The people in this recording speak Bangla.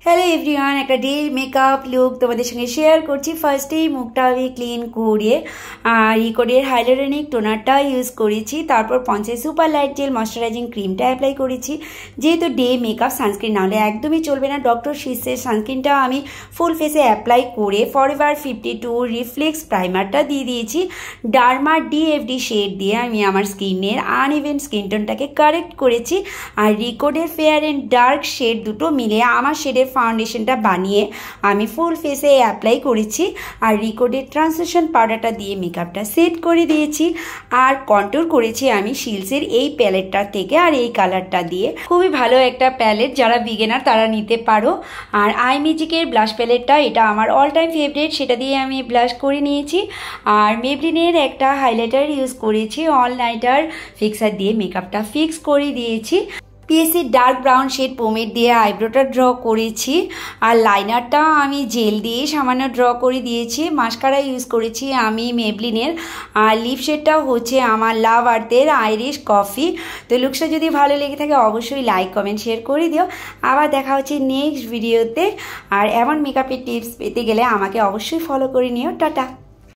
হ্যালো এভরিওয়ান, একটা ডে মেকআপ লুক তোমাদের সঙ্গে শেয়ার করছি। ফার্স্টেই মুখটা আমি ক্লিন করে রিকোডের হাইলোরেনিক টোনারটা ইউজ করেছি, তারপর পঞ্চাশ সুপার লাইট জেল ময়শ্চারাইজিং ক্রিমটা অ্যাপ্লাই করেছি। যেহেতু ডে মেকআপ সানস্ক্রিন না হলে একদমই চলবে না, ডক্টর শিসের সানস্ক্রিনটা আমি ফুল ফেসে অ্যাপ্লাই করে ফরএভার 52 রিফ্লেক্স প্রাইমারটা দিয়ে দিয়েছি। ডার্মা ডিএফডি শেড দিয়ে আমি আমার স্কিনের আনইভেন স্কিন টোনটাকে কারেক্ট করেছি। আর রিকোডের ফেয়ার অ্যান্ড ডার্ক শেড দুটো মিলে আমার শেডের ফাউন্ডেশনটা বানিয়ে আমি ফুল ফেসে অ্যাপ্লাই করেছি। আর রিকোডের ট্রান্সলেশন পাউডারটা দিয়ে মেকআপটা সেট করে দিয়েছি। আর কন্ট্যুর করেছি আমি শিলসের এই প্যালেটটা থেকে, আর এই কালারটা দিয়ে। খুবই ভালো একটা প্যালেট, যারা বিগিনার তারা নিতে পারো। আর আই ম্যাজিকের ব্লাশ প্যালেটটা, এটা আমার অল টাইম ফেভারিট, সেটা দিয়ে আমি ব্লাশ করে নিয়েছি। আর মেবলিনের একটা হাইলাইটার ইউজ করেছি, অল নাইটার ফিক্সার দিয়ে মেকআপটা ফিক্স করে দিয়েছি। পিএসসির ডার্ক ব্রাউন শেড পোমেড দিয়ে আইব্রোটা ড্র করেছি। আর লাইনারটা আমি জেল দিয়ে সামান্য ড্র করে দিয়েছি। মাস্কারা ইউজ করেছি আমি মেবলিনের। আর লিপ শেডটা হচ্ছে আমার লাভ আর্থের আইরিশ কফি। তো লুকসটা যদি ভালো লেগে থাকে অবশ্যই লাইক কমেন্ট শেয়ার করে দিও। আবার দেখা হচ্ছে নেক্সট ভিডিওতে। আর এমন মেকআপের টিপস পেতে গেলে আমাকে অবশ্যই ফলো করে নিও। টাটা।